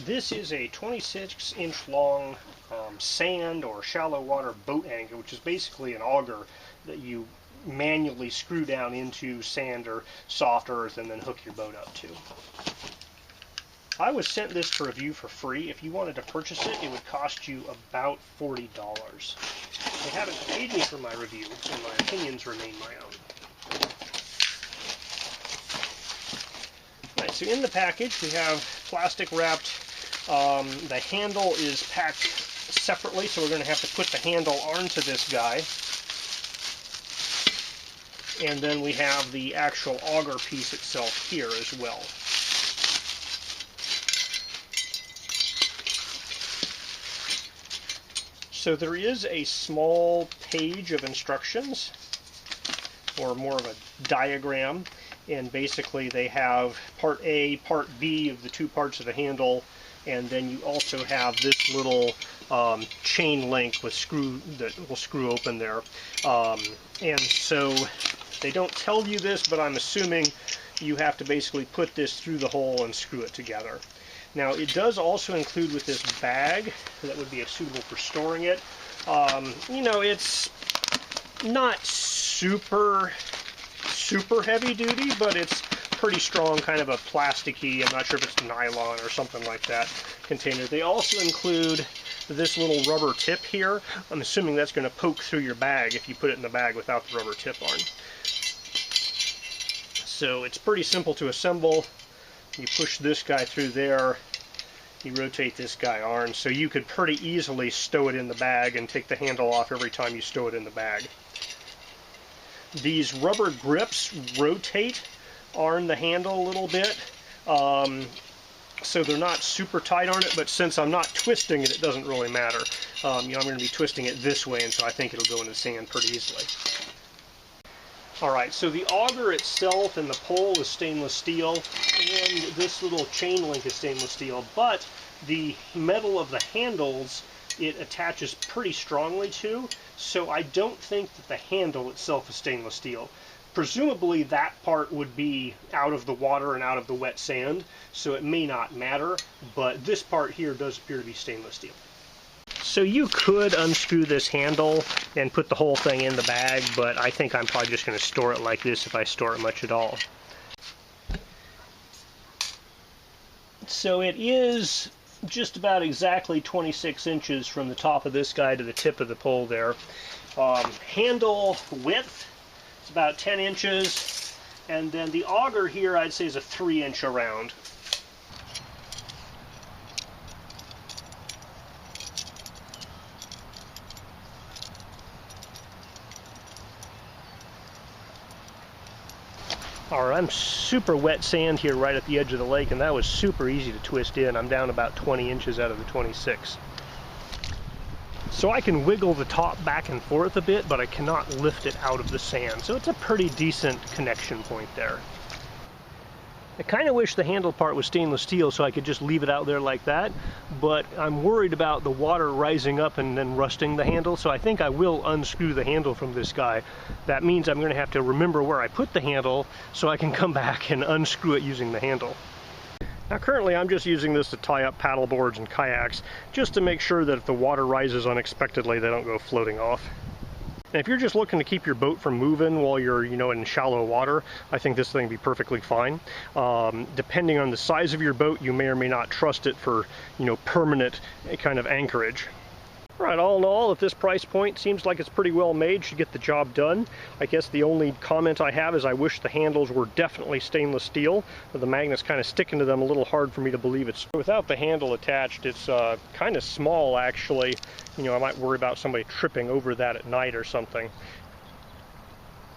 This is a 26-inch long sand or shallow water boat anchor, which is basically an auger that you manually screw down into sand or soft earth and then hook your boat up to. I was sent this for review for free. If you wanted to purchase it, it would cost you about $40. They haven't paid me for my review, and my opinions remain my own. All right, so in the package we have plastic wrapped. The handle is packed separately, so we're going to have to put the handle onto this guy. And then we have the actual auger piece itself here as well. So there is a small page of instructions, or more of a diagram, and basically they have part A, part B of the two parts of the handle, and then you also have this little chain link with screw that will screw open there. And so they don't tell you this, but I'm assuming you have to basically put this through the hole and screw it together. Now it does also include with this bag that would be suitable for storing it. You know, it's not super heavy duty, but it's pretty strong, kind of a plasticky, I'm not sure if it's nylon or something like that, container. They also include this little rubber tip here. I'm assuming that's going to poke through your bag if you put it in the bag without the rubber tip on. So it's pretty simple to assemble. You push this guy through there, you rotate this guy on, so you could pretty easily stow it in the bag and take the handle off every time you stow it in the bag. These rubber grips rotate on the handle a little bit, so they're not super tight on it, but since I'm not twisting it, it doesn't really matter. You know, I'm going to be twisting it this way, and so I think it'll go in the sand pretty easily. Alright, so the auger itself and the pole is stainless steel, and this little chain link is stainless steel, but the metal of the handles it attaches pretty strongly to, so I don't think that the handle itself is stainless steel. Presumably that part would be out of the water and out of the wet sand, so it may not matter, but this part here does appear to be stainless steel. So you could unscrew this handle and put the whole thing in the bag, but I think I'm probably just going to store it like this if I store it much at all. So it is just about exactly 26 inches from the top of this guy to the tip of the pole there. Handle width, it's about 10 inches, and then the auger here I'd say is a 3-inch around. Alright, I'm super wet sand here right at the edge of the lake, and that was super easy to twist in. I'm down about 20 inches out of the 26. So I can wiggle the top back and forth a bit, but I cannot lift it out of the sand. So it's a pretty decent connection point there. I kind of wish the handle part was stainless steel so I could just leave it out there like that, but I'm worried about the water rising up and then rusting the handle, so I think I will unscrew the handle from this guy. That means I'm going to have to remember where I put the handle so I can come back and unscrew it using the handle. Now currently I'm just using this to tie up paddle boards and kayaks, just to make sure that if the water rises unexpectedly they don't go floating off. And if you're just looking to keep your boat from moving while you're, you know, in shallow water, I think this thing would be perfectly fine. Depending on the size of your boat, you may or may not trust it for, you know, permanent kind of anchorage. Right, all in all, at this price point, seems like it's pretty well made, should get the job done. I guess the only comment I have is I wish the handles were definitely stainless steel. The magnet's kind of sticking to them a little hard for me to believe it's. Without the handle attached, it's kind of small actually. You know, I might worry about somebody tripping over that at night or something.